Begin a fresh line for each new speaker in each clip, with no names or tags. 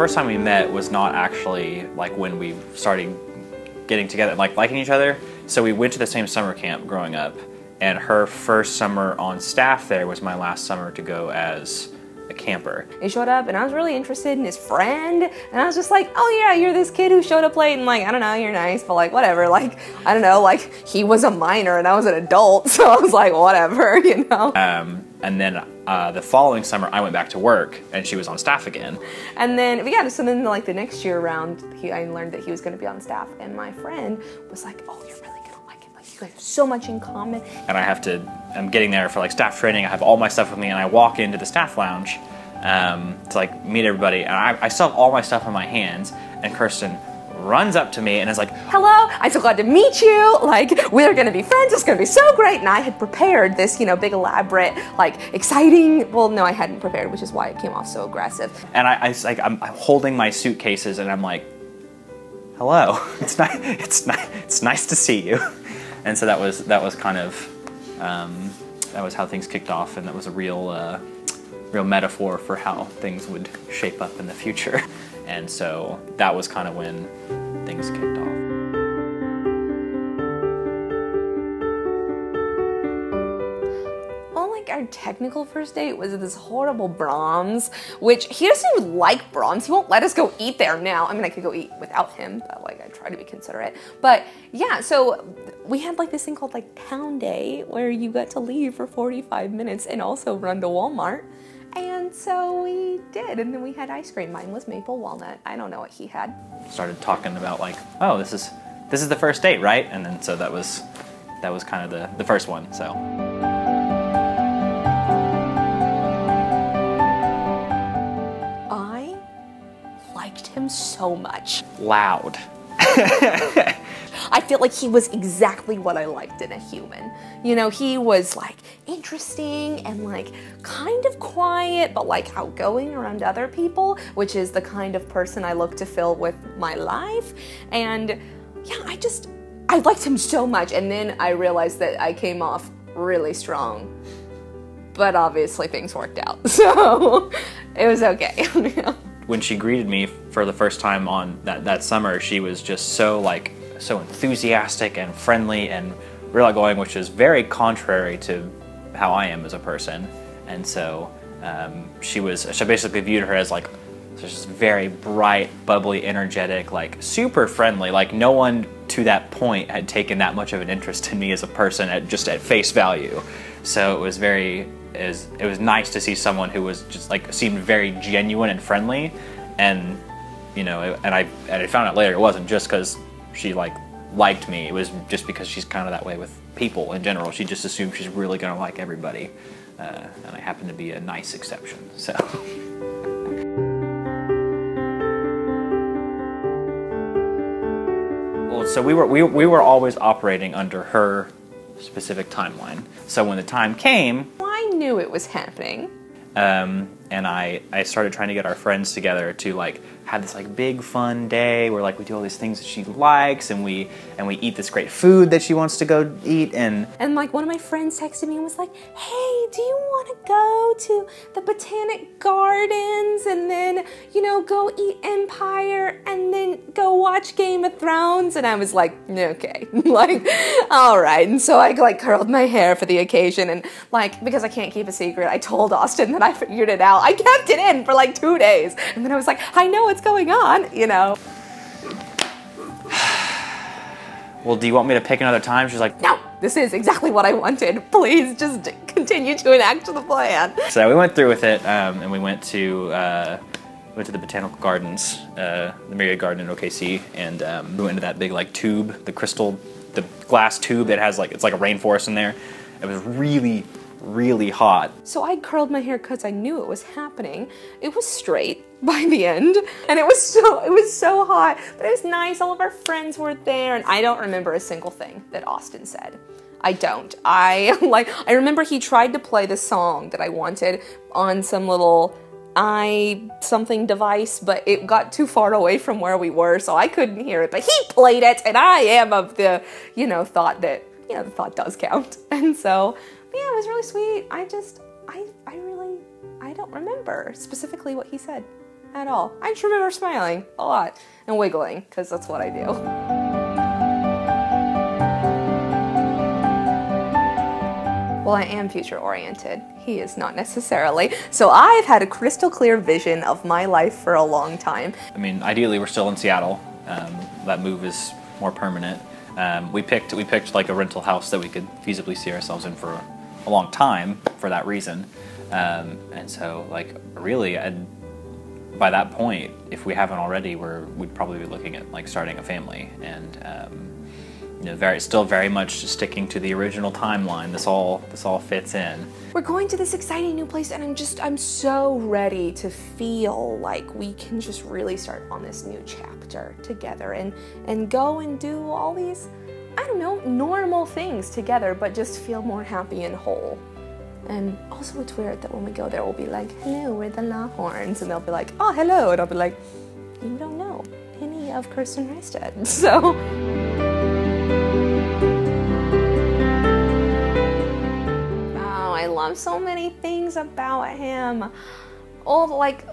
first time we met was not actually like when we started getting together, like liking each other. So we went to the same summer camp growing up, and her first summer on staff there was my last summer to go as a camper.
He showed up and I was really interested in his friend, and I was just like, oh yeah, you're this kid who showed up late, and like, I don't know, you're nice, but like, whatever, like, I don't know, like, he was a minor and I was an adult, so I was like, whatever, you know?
And then the following summer I went back to work and she was on staff again.
And then, yeah, so then like the next year around, I learned that he was gonna be on staff, and my friend was like, oh, you're really gonna like him, like, you guys have so much in common.
And I'm getting there for like staff training, I have all my stuff with me, and I walk into the staff lounge to like meet everybody, and I still have all my stuff in my hands, and Kirsten runs up to me and is like,
hello, I'm so glad to meet you, like, we're gonna be friends, it's gonna be so great. And I had prepared this, you know, big elaborate, like, exciting, well, no, I hadn't prepared, which is why it came off so aggressive.
And I'm holding my suitcases and I'm like, hello, it's nice to see you. And so that was kind of, that was how things kicked off, and that was a real metaphor for how things would shape up in the future. And so that was kind of when things kicked off.
Well, like, our technical first date was at this horrible Brahms, which he doesn't even like Brahms. He won't let us go eat there now. I mean, I could go eat without him, but like, I try to be considerate. But yeah, so we had like this thing called like Town Day, where you got to leave for 45 minutes and also run to Walmart. And so we did, and then we had ice cream. Mine was maple walnut. I don't know what he had. Started
talking about like, oh, this is the first date, right? And then so that was kind of the first one. So
I liked him so much.
Loud.
I feel like he was exactly what I liked in a human. You know, he was like interesting and like kind of quiet, but like outgoing around other people, which is the kind of person I look to fill with my life. And yeah, I liked him so much. And then I realized that I came off really strong, but obviously things worked out. So it was okay.
When she greeted me for the first time on that summer, she was just so enthusiastic and friendly and real outgoing, which is very contrary to how I am as a person. And so she basically viewed her as like just very bright, bubbly, energetic, like super friendly. Like no one to that point had taken that much of an interest in me as a person at face value. So it was it was nice to see someone who was just like seemed very genuine and friendly. And you know, and I found out later it wasn't just because she liked me. It was just because she's kind of that way with people in general. She just assumed she's really gonna like everybody, and I happen to be a nice exception. So. Well, so we were always operating under her specific timeline. So when the time came,
I knew it was happening.
And I started trying to get our friends together to like have this like big fun day where like we do all these things that she likes, and we eat this great food that she wants to go eat. And
like one of my friends texted me and was like, hey, do you want to go to the Botanic Gardens and then, you know, go eat Empire and then go watch Game of Thrones? And I was like, okay, like, all right. And so I like curled my hair for the occasion, and like, because I can't keep a secret, I told Austin that I figured it out. I kept it in for like 2 days, and then I was like, I know what's going on, you know.
Well, do you want me to pick another time? She's like,
no, this is exactly what I wanted. Please just continue to enact the plan.
So we went through with it, and we went to the Botanical Gardens, the Myriad Garden in OKC, and we went into that big like tube, the glass tube that has like, it's like a rainforest in there. It was really hot.
So I curled my hair because I knew it was happening. It was straight by the end, and it was so hot, but it was nice. All of our friends were there, and I don't remember a single thing that Austin said. I don't. I remember he tried to play the song that I wanted on some little something device, but it got too far away from where we were, so I couldn't hear it, but he played it, and I am of the, you know, thought that, you know, the thought does count. And so, yeah, it was really sweet. I don't remember specifically what he said. at all. I just remember smiling a lot and wiggling, because that's what I do. Well, I am future-oriented. He is not necessarily. So I've had a crystal clear vision of my life for a long time.
I mean, ideally we're still in Seattle. That move is more permanent. We picked like a rental house that we could feasibly see ourselves in for a long time for that reason. And so, like, really, by that point, if we haven't already, we'd probably be looking at like starting a family, and you know, still very much sticking to the original timeline. This all fits in.
We're going to this exciting new place, and I'm so ready to feel like we can just really start on this new chapter together and go and do all these, I don't know, normal things together, but just feel more happy and whole. And also it's weird that when we go there, we'll be like, hello, we're the Lawhorns, and they'll be like, oh, hello, and I'll be like, you don't know any of Kirsten Reisted, so. I love so many things about him. All like,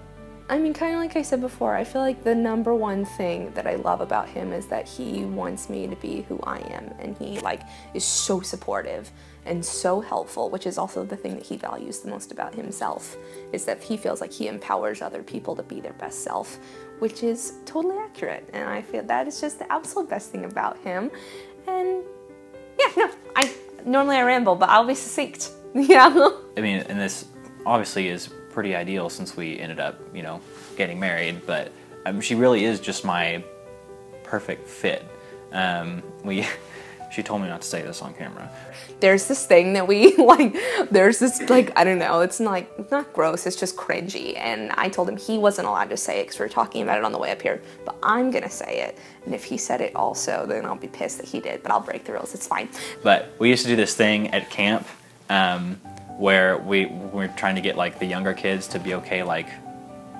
I mean, kind of like I said before, I feel like the number one thing that I love about him is that he wants me to be who I am, and he like is so supportive and so helpful, which is also the thing that he values the most about himself, is that he feels like he empowers other people to be their best self, which is totally accurate, and I feel that is just the absolute best thing about him. And yeah, no, normally I ramble, but I'll be succinct. Yeah.
I mean, and this obviously is pretty ideal since we ended up, you know, getting married, but she really is just my perfect fit. She told me not to say this on camera.
There's this thing that we like, there's this like, I don't know, it's not gross, it's just cringy. And I told him he wasn't allowed to say it because we were talking about it on the way up here, but I'm gonna say it. And if he said it also, then I'll be pissed that he did, but I'll break the rules, it's fine.
But we used to do this thing at camp where we're trying to get like the younger kids to be okay, like,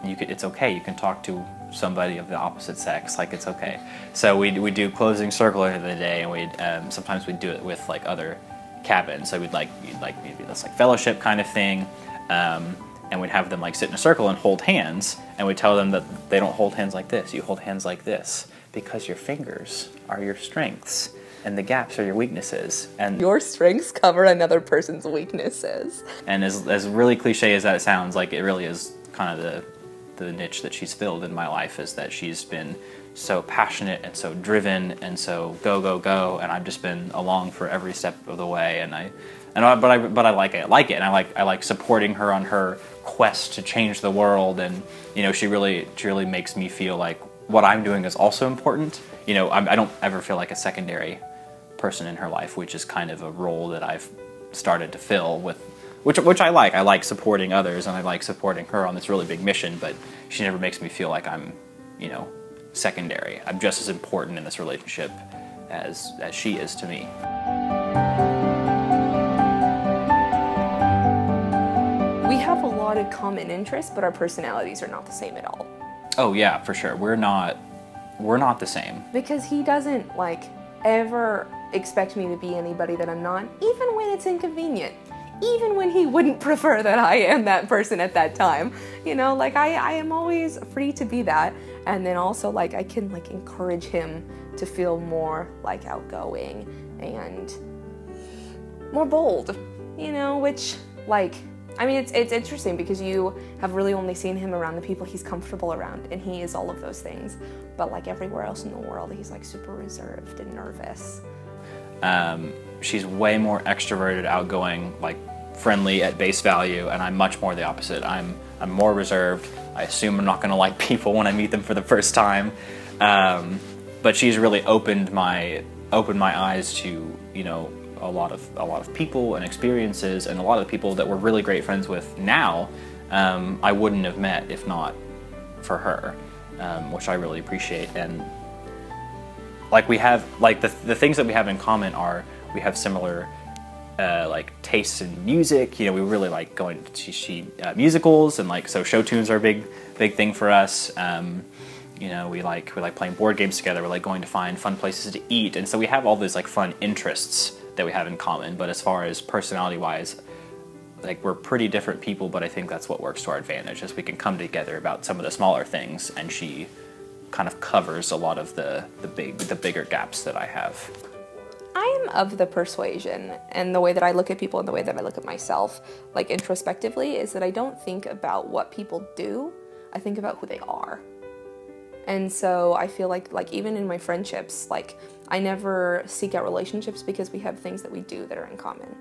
it's okay, you can talk to somebody of the opposite sex, like it's okay. So we do closing circle end of the day, and sometimes we'd do it with like other cabins. So we'd maybe this like fellowship kind of thing, and we'd have them like sit in a circle and hold hands, and we'd tell them that they don't hold hands like this, you hold hands like this, because your fingers are your strengths and the gaps are your weaknesses, and
your strengths cover another person's weaknesses.
And as really cliche as that sounds, like it really is kind of the niche that she's filled in my life, is that she's been so passionate and so driven and so go, and I've just been along for every step of the way, but I like it, and I like supporting her on her quest to change the world, and you know, she really makes me feel like what I'm doing is also important. You know, I don't ever feel like a secondary person in her life, which is kind of a role that I've started to fill with, which I like. I like supporting others, and I like supporting her on this really big mission, but she never makes me feel like I'm, you know, secondary. I'm just as important in this relationship as she is to me.
We have a lot of common interests, but our personalities are not the same at all.
Oh yeah, for sure. We're not the same.
Because he doesn't like ever expect me to be anybody that I'm not, even when it's inconvenient. Even when he wouldn't prefer that I am that person at that time. You know, like I am always free to be that. And then also like I can like encourage him to feel more like outgoing and more bold, you know, which like, I mean, it's interesting because you have really only seen him around the people he's comfortable around, and he is all of those things. But like everywhere else in the world, he's like super reserved and nervous.
She's way more extroverted, outgoing, like friendly at base value, and I'm much more the opposite. I'm more reserved. I assume I'm not gonna like people when I meet them for the first time. But she's really opened my eyes to, you know, a lot of people and experiences, and a lot of the people that we're really great friends with now, I wouldn't have met if not for her, which I really appreciate. And like we have, like the things that we have in common are, we have similar like tastes in music. You know, we really like going to musicals, and like, so show tunes are a big thing for us. You know, we like playing board games together. We like going to find fun places to eat, and so we have all these like fun interests that we have in common. But as far as personality wise, like we're pretty different people, but I think that's what works to our advantage, is we can come together about some of the smaller things, and she kind of covers a lot of the bigger gaps that I have.
I am of the persuasion, and the way that I look at people and the way that I look at myself, like introspectively, is that I don't think about what people do, I think about who they are. And so I feel like even in my friendships, like I never seek out relationships because we have things that we do that are in common.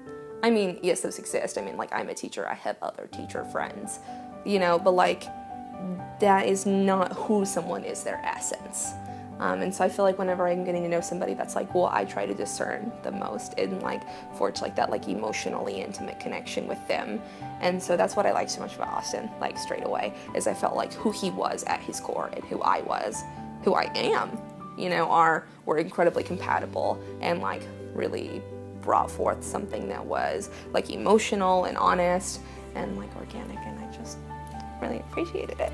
I mean, yes, those exist. I mean, like I'm a teacher, I have other teacher friends, you know, but like that is not who someone is, their essence. And so I feel like whenever I'm getting to know somebody, that's like, well, I try to discern the most and like forge like that like emotionally intimate connection with them. And so that's what I like so much about Austin, like straight away, is I felt like who he was at his core and who I was, who I am, you know, were incredibly compatible and like really brought forth something that was like emotional and honest and like organic, and I just really appreciated it.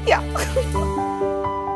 Yeah.